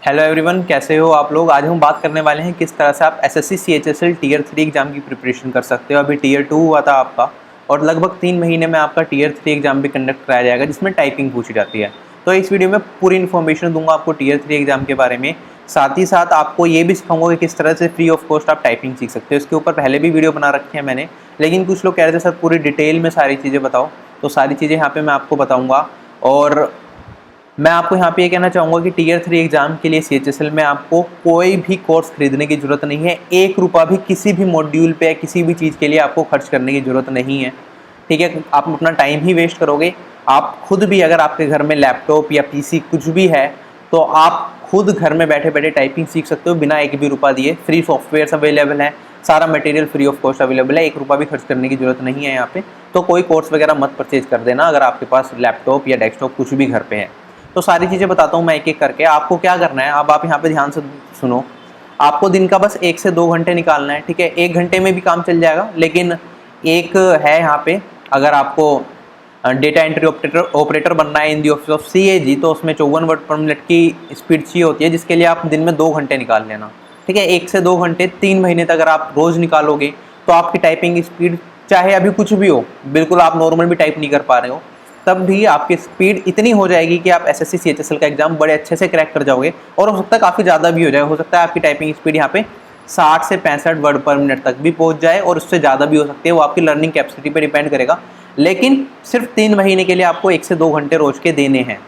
Hello everyone, कैसे हो आप लोग। आज हम बात करने वाले हैं किस तरह से आप एसएससी सीएचएसएल टीयर 3 एग्जाम की प्रिपरेशन कर सकते हो। अभी टीयर 2 हुआ था आपका और लगभग 3 महीने में आपका टीयर 3 एग्जाम भी कंडक्ट कराया जाएगा जिसमें टाइपिंग पूछी जाती है। तो इस वीडियो में पूरी इन्फॉर्मेशन दूंगा आपको टीयर 3 एग्जाम के बारे में। साथ ही साथ आपको ये भी सिखाऊंगा कि किस तरह से फ्री ऑफ कॉस्ट आप टाइपिंग सीख सकते हो। इसके ऊपर पहले भी वीडियो बना रखे हैं मैंने, लेकिन कुछ लोग कह रहे थे सर पूरी डिटेल में सारी चीज़ें बताओ, तो सारी चीज़ें यहाँ पे मैं आपको बताऊँगा। और मैं आपको यहाँ पे ये कहना चाहूँगा कि टीयर 3 एग्जाम के लिए सीएचएसएल में आपको कोई भी कोर्स खरीदने की ज़रूरत नहीं है। 1 रुपया भी किसी भी मॉड्यूल पे किसी भी चीज़ के लिए आपको खर्च करने की ज़रूरत नहीं है। ठीक है, आप अपना टाइम ही वेस्ट करोगे। आप खुद भी अगर आपके घर में लैपटॉप या पीसी कुछ भी है तो आप खुद घर में बैठे बैठे टाइपिंग सीख सकते हो बिना 1 भी रुपया दिए। फ्री सॉफ्टवेयर अवेलेबल है, सारा material free of cost available है। 1 रुपया भी खर्च करने की ज़रूरत नहीं है यहाँ पे। तो कोई कोर्स वगैरह मत परचेज कर देना अगर आपके पास लैपटॉप या डेस्कटॉप कुछ भी घर पे है। तो सारी चीज़ें बताता हूँ मैं एक एक करके। आपको क्या करना है, अब आप यहाँ पे ध्यान से सुनो। आपको दिन का बस 1 से 2 घंटे निकालना है। ठीक है, 1 घंटे में भी काम चल जाएगा, लेकिन एक है यहाँ पे, अगर आपको डेटा एंट्री ऑपरेटर बनना है इन दी ऑफिस ऑफ सीएजी तो उसमें 54 वर्ड पर मिनट की स्पीड चाहिए होती है, जिसके लिए आप दिन में 2 घंटे निकाल लेना। ठीक है, 1 से 2 घंटे 3 महीने तक अगर आप रोज़ निकालोगे तो आपकी टाइपिंग स्पीड चाहे अभी कुछ भी हो, बिल्कुल आप नॉर्मल भी टाइप नहीं कर पा रहे हो, तब भी आपकी स्पीड इतनी हो जाएगी कि आप एसएससी सीएचएसएल का एग्जाम बड़े अच्छे से क्रैक कर जाओगे। और हो सकता है काफ़ी ज़्यादा भी हो जाए, हो सकता है आपकी टाइपिंग स्पीड यहाँ पे 60 से 65 वर्ड पर मिनट तक भी पहुँच जाए और उससे ज़्यादा भी हो सकती है। वो आपकी लर्निंग कैपेसिटी पर डिपेंड करेगा, लेकिन सिर्फ 3 महीने के लिए आपको 1 से 2 घंटे रोज के देने हैं।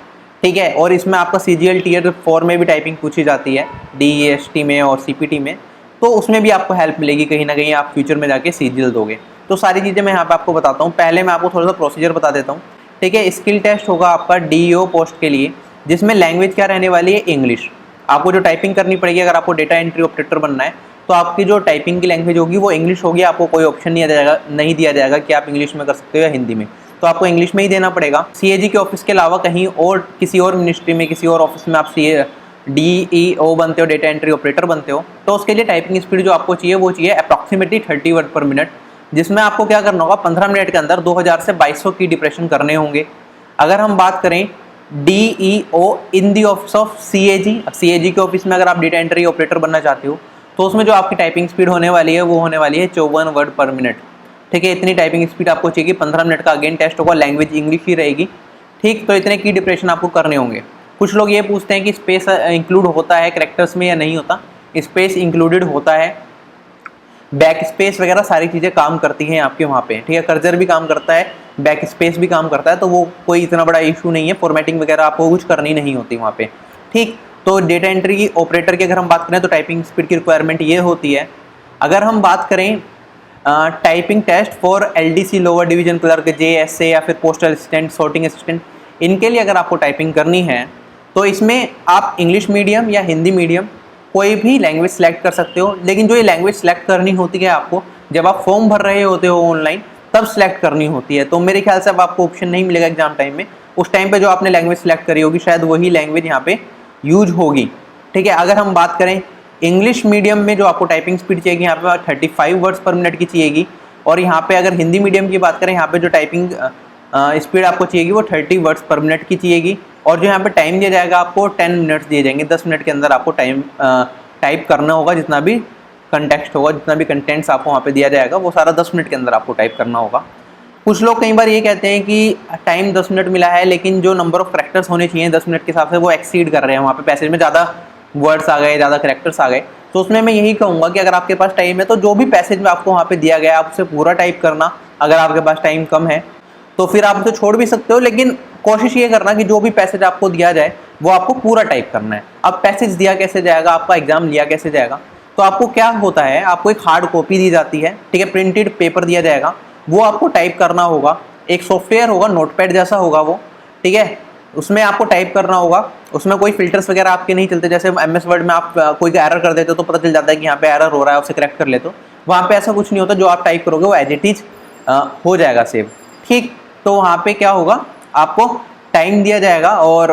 ठीक है, और इसमें आपका सीजीएल टीयर 4 में भी टाइपिंग पूछी जाती है, डीईएसटी में और सीपीटी में, तो उसमें भी आपको हेल्प मिलेगी कहीं ना कहीं। आप फ्यूचर में जाके सीजीएल दोगे। तो सारी चीज़ें मैं यहाँ पे आपको बताता हूँ। पहले मैं आपको थोड़ा सा प्रोसीजर बता देता हूँ। ठीक है, स्किल टेस्ट होगा आपका डीईओ पोस्ट के लिए, जिसमें लैंग्वेज क्या रहने वाली है, इंग्लिश। आपको जो टाइपिंग करनी पड़ेगी अगर आपको डेटा एंट्री ऑपरेटर बनना है तो आपकी जो टाइपिंग की लैंग्वेज होगी वो इंग्लिश होगी। आपको कोई ऑप्शन नहीं दिया जाएगा कि आप इंग्लिश में कर सकते हो या हिंदी में, तो आपको इंग्लिश में ही देना पड़ेगा। सीएजी के ऑफिस के अलावा कहीं और किसी और मिनिस्ट्री में किसी और ऑफिस में आप डीईओ बनते हो, डेटा एंट्री ऑपरेटर बनते हो, तो उसके लिए टाइपिंग स्पीड जो आपको चाहिए वो चाहिए अप्रॉक्सीमेटली 30 वर्ड पर मिनट, जिसमें आपको क्या करना होगा, 15 मिनट के अंदर 2000 से 2200 की डिप्रेशन करने होंगे। अगर हम बात करें DEO in the office of CAG के ऑफिस में अगर आप डेटा एंट्री ऑपरेटर बनना चाहते हो तो उसमें जो आपकी टाइपिंग स्पीड होने वाली है वो होने वाली है 54 वर्ड पर मिनट। ठीक है, इतनी टाइपिंग स्पीड आपको चाहिए। 15 मिनट का अगेन टेस्ट होगा, लैंग्वेज इंग्लिश ही रहेगी। ठीक, तो इतने की डिप्रेशन आपको करने होंगे। कुछ लोग ये पूछते हैं कि स्पेस इंक्लूड होता है कैरेक्टर्स में या नहीं होता। स्पेस इंक्लूडेड होता है, बैक स्पेस वगैरह सारी चीज़ें काम करती हैं आपके वहाँ पे। ठीक है, कर्सर भी काम करता है, बैक स्पेस भी काम करता है, तो वो कोई इतना बड़ा इशू नहीं है। फॉर्मेटिंग वगैरह आपको कुछ करनी नहीं होती वहाँ पे। ठीक, तो डेटा एंट्री ऑपरेटर की अगर हम बात करें तो टाइपिंग स्पीड की रिक्वायरमेंट ये होती है। अगर हम बात करें typing test for LDC lower division clerk, JSA या फिर पोस्टल असिस्टेंट, सॉर्टिंग असिस्टेंट, इनके लिए अगर आपको टाइपिंग करनी है तो इसमें आप इंग्लिश मीडियम या हिंदी मीडियम कोई भी लैंग्वेज सेलेक्ट कर सकते हो। लेकिन जो ये लैंग्वेज सेलेक्ट करनी होती है आपको जब आप फॉर्म भर रहे होते हो ऑनलाइन, तब सेलेक्ट करनी होती है। तो मेरे ख्याल से अब आपको ऑप्शन नहीं मिलेगा एग्जाम टाइम में। उस टाइम पे जो आपने लैंग्वेज सेलेक्ट करी होगी शायद वही लैंग्वेज यहाँ पे यूज होगी। ठीक है, अगर हम बात करें इंग्लिश मीडियम में जो आपको टाइपिंग स्पीड चाहिए यहाँ पे 35 वर्ड्स पर मिनट की चाहिएगी। और यहाँ पे अगर हिंदी मीडियम की बात करें, यहाँ पे जो टाइपिंग स्पीड आपको चाहिएगी वो 30 वर्ड्स पर मिनट की चाहिएगी। और जो यहाँ पे टाइम दिया जाएगा आपको 10 मिनट्स दिए जाएंगे। 10 मिनट के अंदर आपको टाइप करना होगा। जितना भी कंटेक्स्ट होगा, जितना भी कंटेंट्स आपको वहाँ पे दिया जाएगा वो सारा 10 मिनट के अंदर आपको टाइप करना होगा। कुछ लोग कई बार ये कहते हैं कि टाइम 10 मिनट मिला है, लेकिन जो नंबर ऑफ करैक्टर्स होने चाहिए 10 मिनट के हिसाब से वो एक्सीड कर रहे हैं। वहाँ पे पैसेज में ज़्यादा वर्ड्स आ गए, ज़्यादा करैक्टर्स आ गए। तो उसमें मैं यही कहूँगा कि अगर आपके पास टाइम है तो जो भी पैसेज में आपको वहाँ पे दिया गया है आप उसे पूरा टाइप करना। अगर आपके पास टाइम कम है तो फिर आप उसे छोड़ भी सकते हो, लेकिन कोशिश ये करना कि जो भी पैसेज आपको दिया जाए वो आपको पूरा टाइप करना है। अब पैसेज दिया कैसे जाएगा, आपका एग्जाम लिया कैसे जाएगा, तो आपको क्या होता है, आपको एक हार्ड कॉपी दी जाती है। ठीक है, प्रिंटेड पेपर दिया जाएगा, वो आपको टाइप करना होगा। एक सॉफ्टवेयर होगा, नोटपैड जैसा होगा वो। ठीक है, उसमें आपको टाइप करना होगा। उसमें कोई फिल्टर्स वगैरह आपके नहीं चलते। जैसे एमएस वर्ड में आप कोई का एरर कर देते हो तो पता चल जाता है कि यहाँ पे एरर हो रहा है, उसे करेक्ट कर लेते हो। वहाँ पे ऐसा कुछ नहीं होता, जो आप टाइप करोगे वो एज इट इज हो जाएगा सेव। ठीक, तो वहाँ पे क्या होगा, आपको टाइम दिया जाएगा और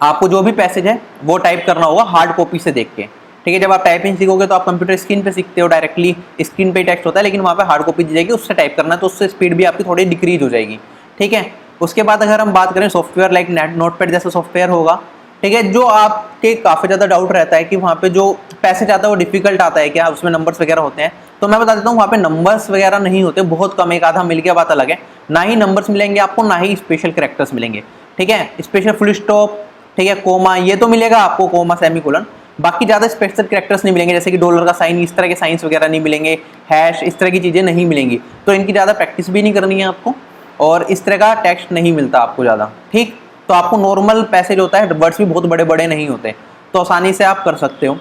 आपको जो भी पैसेज है वो टाइप करना होगा हार्ड कॉपी से देख के। ठीक है, जब आप टाइपिंग सीखोगे तो आप कंप्यूटर स्क्रीन पे सीखते हो, डायरेक्टली स्क्रीन पे टेक्स्ट होता है, लेकिन वहाँ पे हार्ड कॉपी दी जाएगी, उससे टाइप करना है, तो उससे स्पीड भी आपकी थोड़ी डिक्रीज हो जाएगी। ठीक है, उसके बाद अगर हम बात करें सॉफ्टवेयर लाइक नोटपैड जैसा सॉफ्टवेयर होगा, ठीक है। जो आपके काफ़ी ज़्यादा डाउट रहता है कि वहाँ पे जो पैसेज आता है वो डिफिकल्ट आता है क्या, उसमें नंबर्स वगैरह होते हैं, तो मैं बता देता हूँ वहाँ पे नंबर्स वगैरह नहीं होते, बहुत कम, एक आधा मिल गया बात अलग है। ना ही नंबर्स मिलेंगे आपको, ना ही स्पेशल कैरेक्टर्स मिलेंगे, ठीक है। स्पेशल फुल स्टॉप, ठीक है, कोमा, ये तो मिलेगा आपको, कोमा सेमीकोलन, बाकी ज़्यादा स्पेशल कैरेक्टर्स नहीं मिलेंगे, जैसे कि डॉलर का साइन, इस तरह के साइंस वगैरह नहीं मिलेंगे, हैश, इस तरह की चीज़ें नहीं मिलेंगी। तो इनकी ज़्यादा प्रैक्टिस भी नहीं करनी है आपको, और इस तरह का टेक्स्ट नहीं मिलता आपको ज़्यादा, ठीक। तो आपको नॉर्मल पैसेज होता है, वर्ड्स भी बहुत बड़े बड़े नहीं होते, तो आसानी से आप कर सकते हो।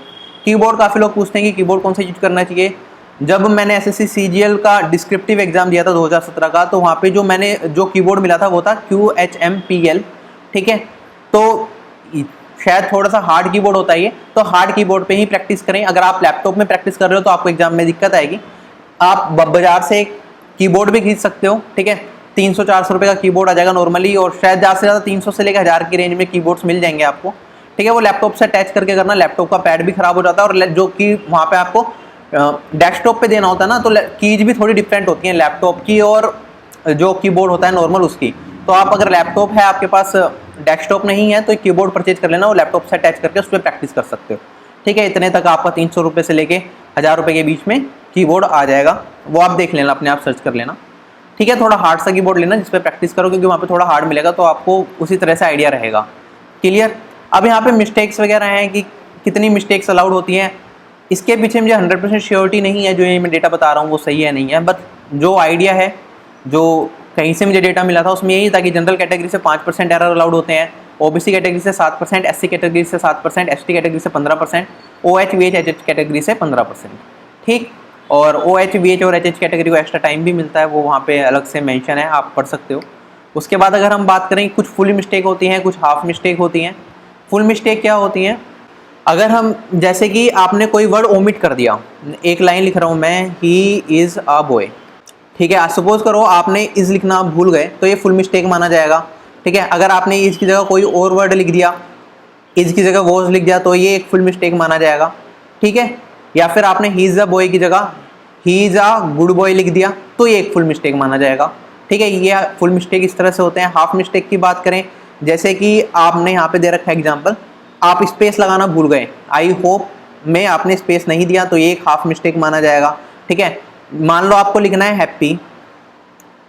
कीबोर्ड, काफ़ी लोग पूछते हैं कि कीबोर्ड कौन सा यूज करना चाहिए। जब मैंने एसएससी सीजीएल का डिस्क्रिप्टिव एग्जाम दिया था 2017 का, तो वहाँ पे जो कीबोर्ड मिला था वो था QHMPL, ठीक है। तो शायद थोड़ा सा हार्ड कीबोर्ड होता है ये, तो हार्ड कीबोर्ड पे ही प्रैक्टिस करें। अगर आप लैपटॉप में प्रैक्टिस कर रहे हो तो आपको एग्जाम में दिक्कत आएगी। आप बाजार से एक कीबोर्ड भी खरीद सकते हो, ठीक है, 300-400 रुपये का कीबोर्ड आ जाएगा नॉर्मली, और शायद ज़्यादा से ज़्यादा 300 से लेकर 1000 की रेंज में कीबोर्ड्स मिल जाएंगे आपको, ठीक है। वो लैपटॉप से अटैच करके करना, लैपटॉप का पैड भी खराब हो जाता है, और जो कि वहाँ पे आपको डेस्कटॉप पे देना होता है ना, तो कीज भी थोड़ी डिफरेंट होती हैं लैपटॉप की और जो कीबोर्ड होता है नॉर्मल उसकी। तो आप अगर लैपटॉप है आपके पास, डेस्कटॉप नहीं है, तो एक कीबोर्ड परचेज कर लेना, वो लैपटॉप से अटैच करके उस पर प्रैक्टिस कर सकते हो, ठीक है। इतने तक आपका 300 रुपये से लेके 1000 रुपये के बीच में कीबोर्ड आ जाएगा, वो आप देख लेना, अपने आप सर्च कर लेना, ठीक है। थोड़ा हार्ड सा कीबोर्ड लेना जिस पे प्रैक्टिस करो, क्योंकि वहाँ पे थोड़ा हार्ड मिलेगा, तो आपको उसी तरह से आइडिया रहेगा, क्लियर। अब यहाँ पे मिस्टेक्स वगैरह हैं कि कितनी मिस्टेक्स अलाउड होती हैं, इसके पीछे मुझे 100% श्योरिटी नहीं है, जो ये मैं डेटा बता रहा हूँ वो सही है नहीं है, बट जो आइडिया है, जो कहीं से मुझे डेटा मिला था उसमें यही था कि जनरल कैटेगरी से 5% एरर अलाउड होते हैं, ओबीसी कैटेगरी से 7%, एससी कैटेगरी से 7%, एसटी कैटेगरी से 15%, OH VH HH कैटेगरी से 15%, ठीक। और OH VH और HH कैटेगरी को एक्स्ट्रा टाइम भी मिलता है, वो वहाँ पे अलग से मेंशन है, आप पढ़ सकते हो। उसके बाद अगर हम बात करें, कुछ फुल मिस्टेक होती हैं, कुछ हाफ मिस्टेक होती हैं। फुल मिस्टेक क्या होती हैं, अगर हम, जैसे कि आपने कोई वर्ड ओमिट कर दिया, एक लाइन लिख रहा हूँ मैं, ही इज़ अ बॉय, ठीक है, सपोज करो आपने इज़ लिखना भूल गए, तो ये फुल मिस्टेक माना जाएगा, ठीक है। अगर आपने इज़ की जगह कोई और वर्ड लिख दिया, इज़ की जगह वॉज लिख दिया, तो ये एक फुल मिस्टेक माना जाएगा, ठीक है। या फिर आपने ही इज़ अ बॉय की जगह he is a good boy लिख दिया, तो ये एक फुल मिस्टेक माना जाएगा, ठीक है। ये फुल मिस्टेक इस तरह से होते हैं। हाफ मिस्टेक की बात करें, जैसे कि आपने यहाँ पे दे रखा है एग्जाम्पल, आप स्पेस लगाना भूल गए, आई होप में आपने स्पेस नहीं दिया, तो ये एक हाफ मिस्टेक माना जाएगा, ठीक है। मान लो आपको लिखना है हैप्पी,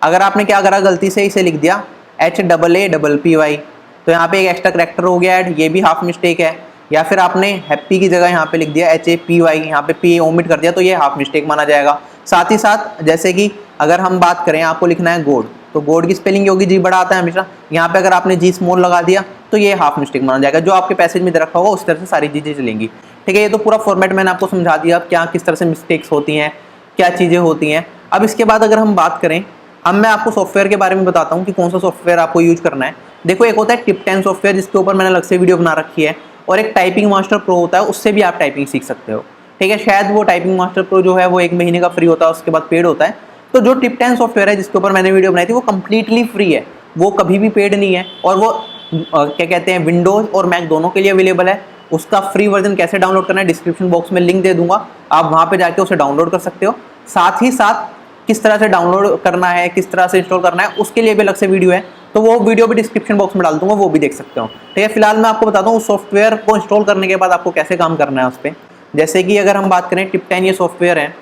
अगर आपने क्या करा, गलती से इसे लिख दिया HAAPPY, तो यहाँ पे एक एक्स्ट्रा करैक्टर हो गया ऐड, ये भी हाफ मिस्टेक है। या फिर आपने हैप्पी की जगह यहाँ पे लिख दिया HAPY, यहाँ पे P ओमिट कर दिया, तो ये हाफ मिस्टेक माना जाएगा। साथ ही साथ जैसे कि अगर हम बात करें, आपको लिखना है गोड, तो गोड की स्पेलिंग होगी जी बड़ा आता है हमेशा, यहाँ पे अगर आपने जी स्मॉल लगा दिया, तो ये हाफ मिस्टेक माना जाएगा। जो आपके पैसेज में दे रखा होगा उस तरह से सारी चीज़ें चलेंगी, ठीक है। ये तो पूरा फॉर्मेट मैंने आपको समझा दिया, क्या किस तरह से मिस्टेक्स होती हैं, क्या चीज़ें होती हैं। अब इसके बाद अगर हम बात करें, अब मैं आपको सॉफ्टवेयर के बारे में बताता हूँ कि कौन सा सॉफ्टवेयर आपको यूज करना है। देखो, एक होता है टिप 10 सॉफ्टवेयर, जिसके ऊपर मैंने अलग से वीडियो बना रखी है, और एक टाइपिंग मास्टर प्रो होता है, उससे भी आप टाइपिंग सीख सकते हो, ठीक है। शायद वो टाइपिंग मास्टर प्रो जो है वो 1 महीने का फ्री होता है, उसके बाद पेड होता है। तो जो टिप 10 सॉफ्टवेयर है जिसके ऊपर मैंने वीडियो बनाई थी, वो कम्प्लीटली फ्री है, वो कभी भी पेड नहीं है, और वो क्या कहते हैं, विंडोज़ और मैक दोनों के लिए अवेलेबल है। उसका फ्री वर्जन कैसे डाउनलोड करना है, डिस्क्रिप्शन बॉक्स में लिंक दे दूंगा, आप वहाँ पे जाके उसे डाउनलोड कर सकते हो। साथ ही साथ किस तरह से डाउनलोड करना है, किस तरह से इंस्टॉल करना है, उसके लिए भी अलग से वीडियो है, तो वो वीडियो भी डिस्क्रिप्शन बॉक्स में डाल दूंगा, वो भी देख सकते हो, ठीक है। फिलहाल मैं आपको बताता हूँ उस सॉफ्टवेयर को इंस्टॉल करने के बाद आपको कैसे काम करना है उस पर। जैसे कि अगर हम बात करें, टिप 10 ये सॉफ्टवेयर है,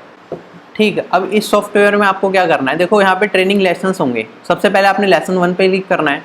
ठीक है। अब इस सॉफ्टवेयर में आपको क्या करना है, देखो यहाँ पे ट्रेनिंग लेसन्स होंगे। सबसे पहले आपने लेसन 1 पे क्लिक करना है,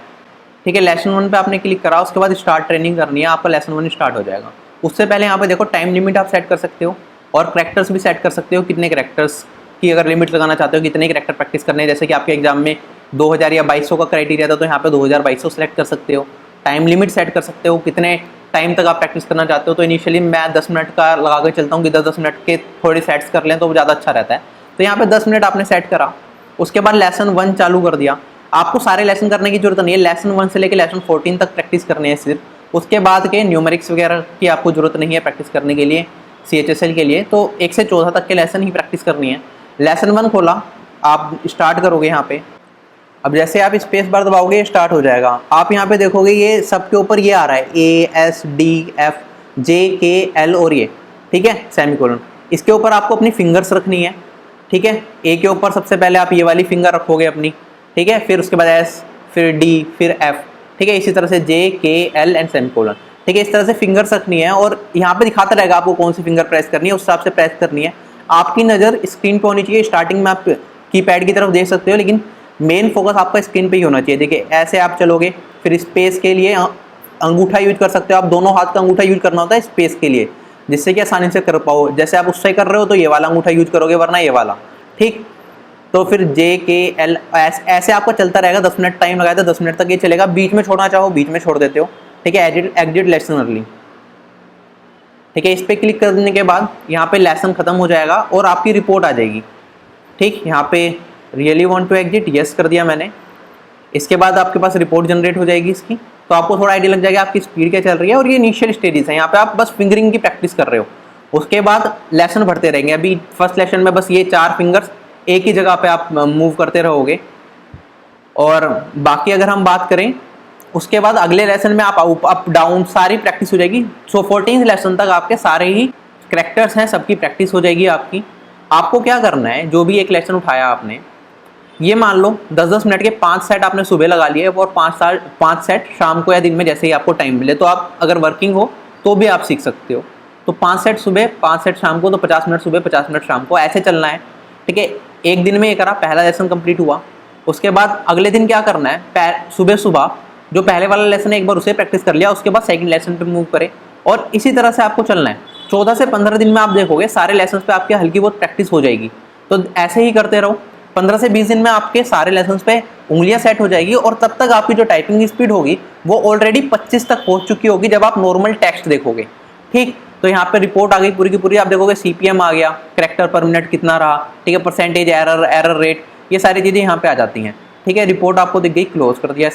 ठीक है। लेसन 1 पे आपने क्लिक करा, उसके बाद स्टार्ट ट्रेनिंग करनी है, आपका लेसन 1 स्टार्ट हो जाएगा। उससे पहले यहाँ पे देखो टाइम लिमिट आप सेट कर सकते हो, और करैक्टर्स भी सेट कर सकते हो, कितने करैक्टर्स की अगर लिमिट लगाना चाहते हो, कितने करैक्टर प्रैक्टिस करने हैं। जैसे कि आपके एग्जाम में 2000 या 2200 का क्राइटेरिया था, तो यहाँ पे 2200 सेलेक्ट कर सकते हो। टाइम लिमिट सेट कर सकते हो, कितने टाइम तक आप प्रैक्टिस करना चाहते हो। तो इनिशियली मैं 10 मिनट का लगा कर चलता हूँ कि 10-10 मिनट के थोड़े सेट्स कर लें तो वो ज़्यादा अच्छा रहता है। तो यहाँ पे 10 मिनट आपने सेट करा, उसके बाद लेसन 1 चालू कर दिया। आपको सारे लेसन करने की जरूरत नहीं है, लेसन 1 से लेकर लेसन 14 तक प्रैक्टिस करनी है सिर्फ। उसके बाद के न्यूमेरिक्स वगैरह की आपको जरूरत नहीं है प्रैक्टिस करने के लिए, CHSL के लिए। तो 1 से 14 तक के लेसन ही प्रैक्टिस करनी है। लेसन 1 खोला, आप स्टार्ट करोगे यहाँ पे। अब जैसे आप स्पेस बार दबाओगे स्टार्ट हो जाएगा। आप यहाँ पे देखोगे ये सबके ऊपर ये आ रहा है ASDFJKL और ये, ठीक है, सेमीकोलन। इसके ऊपर आपको अपनी फिंगर्स रखनी है, ठीक है। ए के ऊपर सबसे पहले आप ये वाली फिंगर रखोगे अपनी, ठीक है। फिर उसके बाद S, फिर D, फिर F, ठीक है। इसी तरह से JKL एंड सेमीकोलन। ठीक है, इस तरह से फिंगर्स रखनी है और यहाँ पे दिखाता रहेगा आपको कौन सी फिंगर प्रेस करनी है, उस हिसाब से प्रेस करनी है। आपकी नज़र स्क्रीन पे होनी चाहिए। स्टार्टिंग में आप कीपैड की तरफ देख सकते हो, लेकिन मेन फोकस आपका स्क्रीन पे ही होना चाहिए। देखिए ऐसे आप चलोगे, फिर स्पेस के लिए अंगूठा यूज कर सकते हो आप, दोनों हाथ का अंगूठा यूज करना होता है स्पेस के लिए, जिससे कि आसानी से कर पाओ। जैसे आप उससे कर रहे हो तो ये वाला अंगूठा यूज करोगे, वरना ये वाला। ठीक, तो फिर JKL ऐसे आपका चलता रहेगा। 10 मिनट टाइम लगाया था, 10 मिनट तक ये चलेगा। बीच में छोड़ना चाहो बीच में छोड़ देते हो। ठीक है, एग्जिट लेसन अर्ली। ठीक है, इस पर क्लिक करने के बाद यहाँ पे लेसन खत्म हो जाएगा और आपकी रिपोर्ट आ जाएगी। ठीक, यहाँ पे really want to exit, yes कर दिया मैंने। इसके बाद आपके पास रिपोर्ट जनरेट हो जाएगी इसकी, तो आपको थोड़ा आइडिया लग जाएगा आपकी स्पीड क्या चल रही है। और ये इनिशियल स्टेजेस है, यहाँ पे आप बस फिंगरिंग की प्रैक्टिस कर रहे हो। उसके बाद लेसन बढ़ते रहेंगे। अभी फर्स्ट लेसन में बस ये 4 फिंगर्स एक ही जगह पे आप मूव करते रहोगे। और बाकी अगर हम बात करें, उसके बाद अगले लेसन में आप अप डाउन सारी प्रैक्टिस हो जाएगी। सो 14th लेसन तक आपके सारे ही करैक्टर्स हैं, सबकी प्रैक्टिस हो जाएगी आपकी। आपको क्या करना है, जो भी एक लेसन उठाया आपने, ये मान लो 10-10 मिनट के 5 सेट आपने सुबह लगा लिए और 5 सेट शाम को या दिन में जैसे ही आपको टाइम मिले। तो आप अगर वर्किंग हो तो भी आप सीख सकते हो। तो 5 सेट सुबह 5 सेट शाम को, तो 50 मिनट सुबह 50 मिनट शाम को, ऐसे चलना है। ठीक है, एक दिन में ये करा, पहला लेसन कंप्लीट हुआ। उसके बाद अगले दिन क्या करना है, सुबह सुबह जो पहले वाला लेसन है एक बार उसे प्रैक्टिस कर लिया, उसके बाद सेकंड लेसन पे मूव करें। और इसी तरह से आपको चलना है। 14 से 15 दिन में आप देखोगे सारे लेसन पे आपकी हल्की बहुत प्रैक्टिस हो जाएगी। तो ऐसे ही करते रहो। 15 से 20 दिन में आपके सारे लेसन पे उंगलियां सेट हो जाएगी और तब तक आपकी जो टाइपिंग स्पीड होगी वो ऑलरेडी 25 तक पहुंच चुकी होगी जब आप नॉर्मल टेक्स्ट देखोगे। ठीक, तो यहाँ पे रिपोर्ट आ गई पूरी की पूरी। आप देखोगे CPM आ गया, करैक्टर पर मिनट कितना रहा, ठीक है, परसेंटेज, एरर रेट, ये सारी चीज़ें यहाँ पे आ जाती हैं। ठीक है, रिपोर्ट आपको दिख गई, क्लोज कर दिया।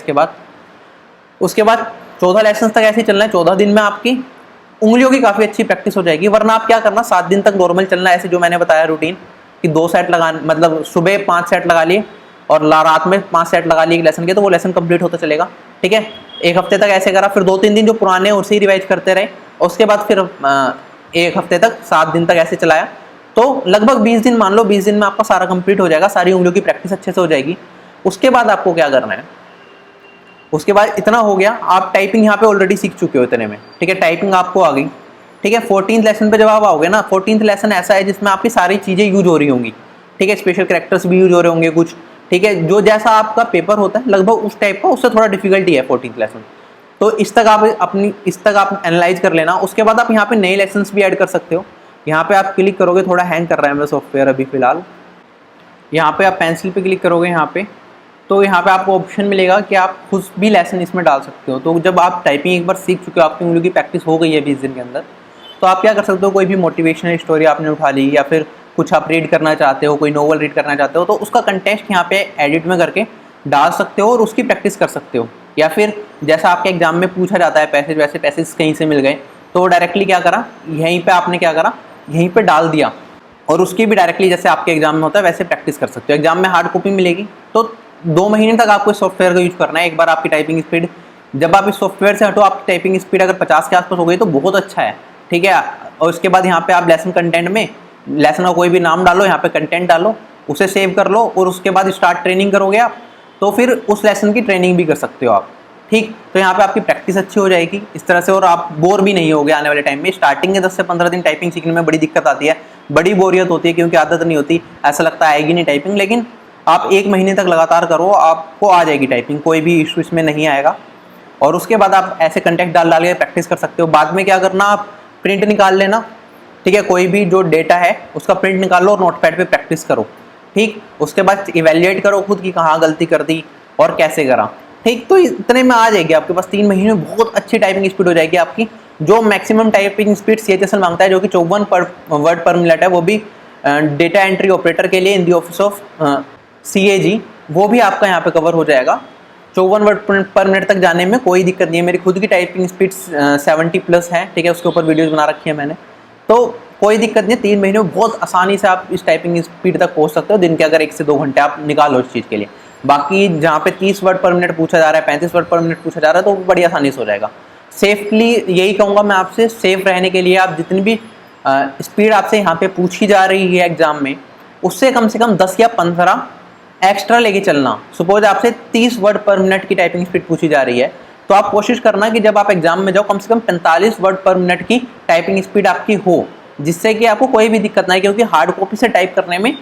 उसके बाद 14 लेसन तक ऐसे ही चलना है। 14 दिन में आपकी उंगलियों की काफ़ी अच्छी प्रैक्टिस हो जाएगी। वरना आप क्या करना, 7 दिन तक नॉर्मल चलना, ऐसे जो मैंने बताया रूटीन कि 2 सेट लगा, मतलब सुबह 5 सेट लगा लिए और रात में 5 सेट लगा लिए एक लेसन के, तो वो लेसन कंप्लीट होता चलेगा। ठीक है, एक हफ्ते तक ऐसे करा, फिर 2-3 दिन जो पुराने हैं उसे ही रिवाइज करते रहे। उसके बाद फिर एक हफ्ते तक 7 दिन तक ऐसे चलाया, तो लगभग 20 दिन मान लो। 20 दिन में आपका सारा कंप्लीट हो जाएगा, सारी उंगलियों की प्रैक्टिस अच्छे से हो जाएगी। उसके बाद आपको क्या करना है, उसके बाद इतना हो गया, आप टाइपिंग यहाँ पे ऑलरेडी सीख चुके हो इतने में। ठीक है, टाइपिंग आपको आ गई। ठीक है, 14th लेसन पे जब आप आओगे ना, 14th लेसन ऐसा है जिसमें आपकी सारी चीज़ें यूज हो रही होंगी। ठीक है, स्पेशल कैरेक्टर्स भी यूज हो रहे होंगे कुछ। ठीक है, जो जैसा आपका पेपर होता है लगभग उस टाइप का, उससे थोड़ा डिफिकल्टी है 14th लेसन। तो इस तक आप एनालाइज कर लेना। उसके बाद आप यहाँ पे नए लेसन्स भी ऐड कर सकते हो। यहाँ पे आप क्लिक करोगे, थोड़ा हैंग कर रहा है मेरा सॉफ्टवेयर अभी फिलहाल। यहाँ पे आप पेंसिल पे क्लिक करोगे यहाँ पे, तो यहाँ पे आपको ऑप्शन मिलेगा कि आप खुद भी लेसन इसमें डाल सकते हो। तो जब आप टाइपिंग एक बार सीख चुके हो, आपकी उंगलियों की प्रैक्टिस हो गई है 20 दिन के अंदर, तो आप क्या कर सकते हो, कोई भी मोटिवेशनल स्टोरी आपने उठा ली या फिर कुछ आप रीड करना चाहते हो, कोई नोवेल रीड करना चाहते हो, तो उसका कंटेक्स्ट यहाँ पे एडिट में करके डाल सकते हो और उसकी प्रैक्टिस कर सकते हो। या फिर जैसा आपके एग्जाम में पूछा जाता है पैसेज, वैसे पैसेज कहीं से मिल गए तो डायरेक्टली क्या करा, यहीं पे आपने क्या करा, यहीं पे डाल दिया और उसकी भी डायरेक्टली जैसे आपके एग्जाम में होता है वैसे प्रैक्टिस कर सकते हो। एग्जाम में हार्ड कॉपी मिलेगी, तो 2 महीने तक आपको इस सॉफ्टवेयर का यूज करना है। एक बार आपकी टाइपिंग स्पीड, जब आप इस सॉफ्टवेयर से हटो, आपकी टाइपिंग स्पीड अगर 50 के आसपास हो गई तो बहुत अच्छा है। ठीक है, और उसके बाद यहाँ पे आप लेसन कंटेंट में लेसन का कोई भी नाम डालो, यहाँ पे कंटेंट डालो, उसे सेव कर लो और उसके बाद स्टार्ट ट्रेनिंग करोगे आप, तो फिर उस लेसन की ट्रेनिंग भी कर सकते हो आप। ठीक, तो यहाँ पे आपकी प्रैक्टिस अच्छी हो जाएगी इस तरह से और आप बोर भी नहीं होगे आने वाले टाइम में। स्टार्टिंग के 10 से 15 दिन टाइपिंग सीखने में बड़ी दिक्कत आती है, बड़ी बोरियत होती है क्योंकि आदत नहीं होती, ऐसा लगता है आएगी नहीं टाइपिंग। लेकिन आप 1 महीने तक लगातार करो, आपको आ जाएगी टाइपिंग, कोई भी इशू इसमें नहीं आएगा। और उसके बाद आप ऐसे कंटेंट डाल के प्रैक्टिस कर सकते हो। बाद में क्या करना, आप प्रिंट निकाल लेना। ठीक है, कोई भी जो डेटा है उसका प्रिंट निकाल लो और नोटपैड पे प्रैक्टिस करो। ठीक, उसके बाद इवेल्युएट करो खुद की कहाँ गलती कर दी और कैसे करा। ठीक, तो इतने में आ जाएगी आपके पास 3 महीने में बहुत अच्छी टाइपिंग स्पीड हो जाएगी आपकी। जो मैक्सिमम टाइपिंग स्पीड CHSL मांगता है, जो कि 54 वर्ड पर मिनट है, वो भी डेटा एंट्री ऑपरेटर के लिए इन दी ऑफिस ऑफ CAG, वो भी आपका यहाँ पे कवर हो जाएगा। 54 वर्ड पर मिनट तक जाने में कोई दिक्कत नहीं है। मेरी खुद की टाइपिंग स्पीड 70+ है। ठीक है, उसके ऊपर वीडियोज़ बना रखी है मैंने, तो कोई दिक्कत नहीं है। 3 महीने में बहुत आसानी से आप इस टाइपिंग स्पीड तक पहुंच सकते हो। दिन के अगर 1 से 2 घंटे आप निकालो इस चीज़ के लिए। बाकी जहाँ पे 30 वर्ड पर मिनट पूछा जा रहा है, 35 वर्ड पर मिनट पूछा जा रहा है, तो बड़ी आसानी से हो जाएगा। सेफली यही कहूँगा मैं आपसे, सेफ रहने के लिए आप जितनी भी स्पीड आपसे यहाँ पे पूछी जा रही है एग्जाम में, उससे कम से कम 10 या 15 एक्स्ट्रा लेके चलना। सपोज आपसे 30 वर्ड पर मिनट की टाइपिंग स्पीड पूछी जा रही है, तो आप कोशिश करना कि जब आप एग्जाम में जाओ कम से कम 45 वर्ड पर मिनट की टाइपिंग स्पीड आपकी हो, जिससे कि आपको कोई भी दिक्कत ना आए, क्योंकि हार्ड कॉपी से टाइप करने में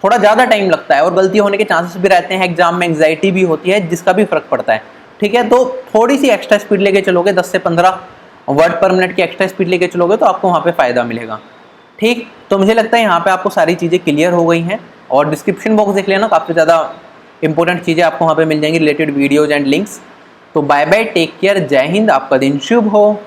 थोड़ा ज़्यादा टाइम लगता है और गलती होने के चांसेस भी रहते हैं, एग्जाम में एंग्जाइटी भी होती है, जिसका भी फर्क पड़ता है। ठीक है, तो थोड़ी सी एक्स्ट्रा स्पीड लेके चलोगे, 10 से 15 वर्ड पर मिनट की एक्स्ट्रा स्पीड लेके चलोगे तो आपको वहाँ पे फ़ायदा मिलेगा। ठीक, तो मुझे लगता है यहाँ पे आपको सारी चीज़ें क्लियर हो गई हैं, और डिस्क्रिप्शन बॉक्स देख लेना, काफ़ी ज़्यादा इंपॉर्टेंट चीज़ें आपको वहाँ पे मिल जाएंगी, रिलेटेड वीडियोज़ एंड लिंक्स। तो बाय बाय, टेक केयर, जय हिंद, आपका दिन शुभ हो।